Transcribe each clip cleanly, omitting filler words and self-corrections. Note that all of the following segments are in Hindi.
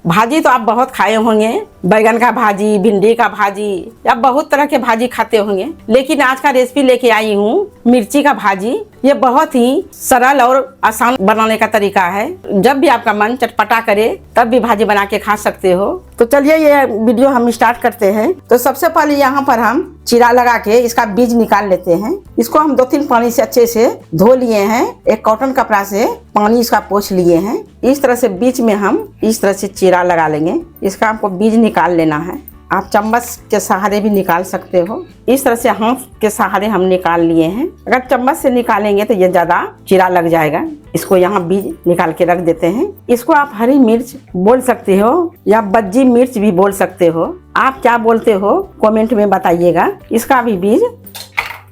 भाजी तो आप बहुत खाए होंगे, बैगन का भाजी, भिंडी का भाजी या बहुत तरह के भाजी खाते होंगे, लेकिन आज का रेसिपी लेके आई हूँ मिर्ची का भाजी। ये बहुत ही सरल और आसान बनाने का तरीका है। जब भी आपका मन चटपटा करे तब भी भाजी बना के खा सकते हो। तो चलिए ये वीडियो हम स्टार्ट करते हैं। तो सबसे पहले यहाँ पर हम चीरा लगा के इसका बीज निकाल लेते हैं। इसको हम 2-3 पानी से अच्छे से धो लिए हैं। एक कॉटन कपड़ा से पानी इसका पोंछ लिए हैं। इस तरह से बीच में हम इस तरह से चीरा लगा लेंगे। इसका हमको बीज निकाल लेना है। आप चम्मच के सहारे भी निकाल सकते हो। इस तरह से हाथ के सहारे हम निकाल लिए हैं। अगर चम्मच से निकालेंगे तो ये ज्यादा चीरा लग जाएगा। इसको यहाँ बीज निकाल के रख देते हैं। इसको आप हरी मिर्च बोल सकते हो या बज्जी मिर्च भी बोल सकते हो। आप क्या बोलते हो कमेंट में बताइएगा। इसका भी बीज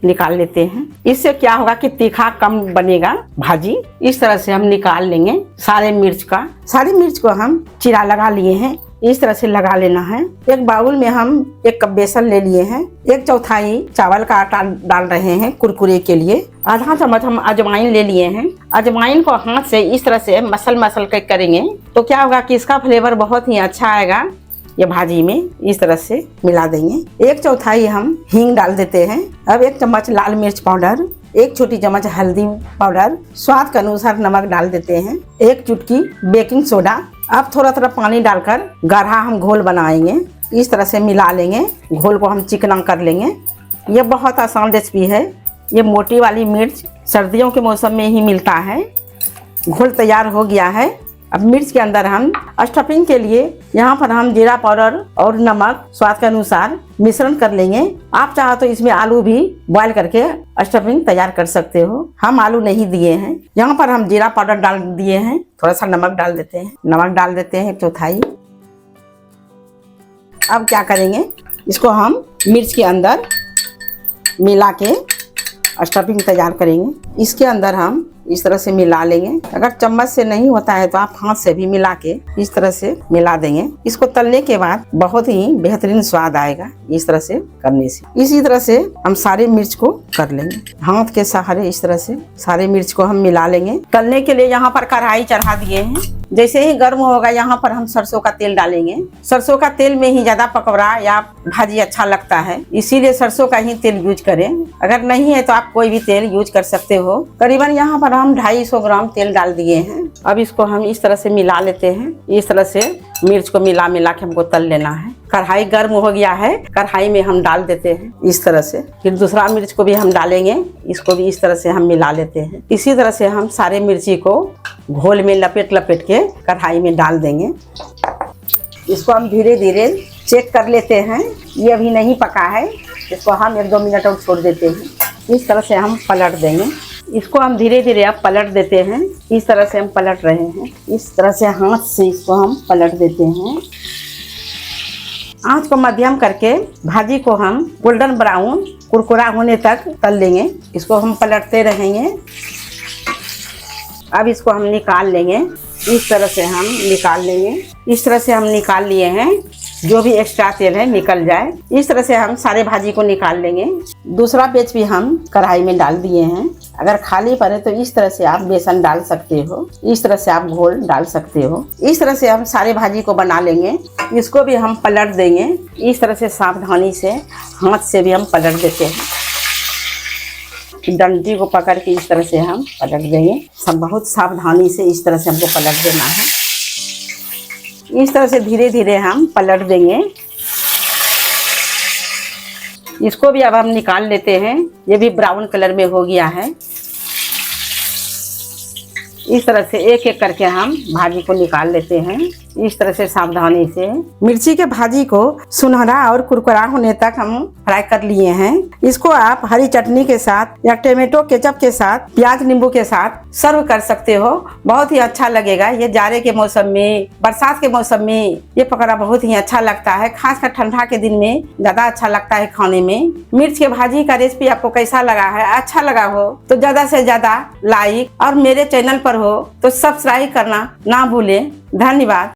निकाल लेते हैं। इससे क्या होगा कि तीखा कम बनेगा भाजी। इस तरह से हम निकाल लेंगे सारे मिर्च का। सारी मिर्च को हम चीरा लगा लिए हैं। इस तरह से लगा लेना है। एक बाउल में हम 1 कप बेसन ले लिए हैं। 1/4 चावल का आटा डाल रहे हैं कुरकुरे के लिए। आधा चम्मच हम अजवाइन ले लिए हैं। अजवाइन को हाथ से इस तरह से मसल के करेंगे तो क्या होगा कि इसका फ्लेवर बहुत ही अच्छा आएगा। ये भाजी में इस तरह से मिला देंगे। 1/4 हम हींग डाल देते हैं। अब 1 चम्मच लाल मिर्च पाउडर, 1 छोटी चम्मच हल्दी पाउडर, स्वाद के अनुसार नमक डाल देते हैं। 1 चुटकी बेकिंग सोडा। अब थोड़ा पानी डालकर गाढ़ा हम घोल बनाएंगे। इस तरह से मिला लेंगे। घोल को हम चिकना कर लेंगे। ये बहुत आसान रेसिपी है। ये मोटी वाली मिर्च सर्दियों के मौसम में ही मिलता है। घोल तैयार हो गया है। अब मिर्च के अंदर हम स्टफिंग के लिए यहाँ पर हम जीरा पाउडर और नमक स्वाद के अनुसार मिश्रण कर लेंगे। आप चाहो तो इसमें आलू भी बॉईल करके स्टफिंग तैयार कर सकते हो। हम आलू नहीं दिए हैं। यहाँ पर हम जीरा पाउडर डाल दिए हैं। थोड़ा सा नमक डाल देते हैं। नमक डाल देते हैं 1/4। अब क्या करेंगे, इसको हम मिर्च के अंदर मिला के स्टफिंग तैयार करेंगे। इसके अंदर हम इस तरह से मिला लेंगे। अगर चम्मच से नहीं होता है तो आप हाथ से भी मिला के इस तरह से मिला देंगे। इसको तलने के बाद बहुत ही बेहतरीन स्वाद आएगा इस तरह से करने से। इसी तरह से हम सारे मिर्च को कर लेंगे। हाथ के सहारे इस तरह से सारे मिर्च को हम मिला लेंगे। तलने के लिए यहाँ पर कढ़ाई चढ़ा दिए हैं। जैसे ही गर्म होगा यहाँ पर हम सरसों का तेल डालेंगे। सरसों का तेल में ही ज्यादा पकौड़ा या भाजी अच्छा लगता है, इसीलिए सरसों का ही तेल यूज करें। अगर नहीं है तो आप कोई भी तेल यूज कर सकते हो। करीबन यहाँ पर हम 250 ग्राम तेल डाल दिए हैं। अब इसको हम इस तरह से मिला लेते हैं। इस तरह से मिर्च को मिला के हमको तल लेना है। कढ़ाई गर्म हो गया है। कढ़ाई में हम डाल देते हैं इस तरह से। फिर दूसरा मिर्च को भी हम डालेंगे। इसको भी इस तरह से हम मिला लेते हैं। इसी तरह से हम सारे मिर्ची को घोल में लपेट के कढ़ाई में डाल देंगे। इसको हम धीरे धीरे चेक कर लेते हैं। ये अभी नहीं पका है। इसको हम 1-2 मिनट और छोड़ देते हैं। इस तरह से हम पलट देंगे। इसको हम धीरे धीरे अब पलट देते हैं। इस तरह से हम पलट रहे हैं। इस तरह से हाथ से इसको हम पलट देते हैं। आंच को मध्यम करके भाजी को हम गोल्डन ब्राउन कुरकुरा होने तक तल लेंगे। इसको हम पलटते रहेंगे। अब इसको हम निकाल लेंगे। इस तरह से हम निकाल लेंगे। इस तरह से हम निकाल लिए हैं। जो भी एक्स्ट्रा तेल है निकल जाए। इस तरह से हम सारे भाजी को निकाल लेंगे। दूसरा बैच भी हम कढ़ाई में डाल दिए हैं। अगर खाली पड़े तो इस तरह से आप बेसन डाल सकते हो। इस तरह से आप घोल डाल सकते हो। इस तरह से हम सारे भाजी को बना लेंगे। इसको भी हम पलट देंगे। इस तरह से सावधानी से हाथ से भी हम पलट देते हैं। डंडी को पकड़ के इस तरह से हम पलट देंगे। सब बहुत सावधानी से इस तरह से हमको पलट देना है। इस तरह से धीरे धीरे हम पलट देंगे। इसको भी अब हम निकाल लेते हैं। ये भी ब्राउन कलर में हो गया है। इस तरह से एक एक करके हम भाजी को निकाल लेते हैं। इस तरह से सावधानी से मिर्ची के भाजी को सुनहरा और कुरकुरा होने तक हम फ्राई कर लिए हैं। इसको आप हरी चटनी के साथ या टमाटो केचप के साथ, प्याज नींबू के साथ सर्व कर सकते हो। बहुत ही अच्छा लगेगा। ये जाड़े के मौसम में, बरसात के मौसम में ये पकौड़ा बहुत ही अच्छा लगता है। खासकर ठंडा के दिन में ज्यादा अच्छा लगता है खाने में। मिर्च के भाजी का रेसिपी आपको कैसा लगा है? अच्छा लगा हो तो ज्यादा से ज्यादा लाइक और मेरे चैनल पर हो तो सब्सक्राइब करना ना भूलें। धन्यवाद।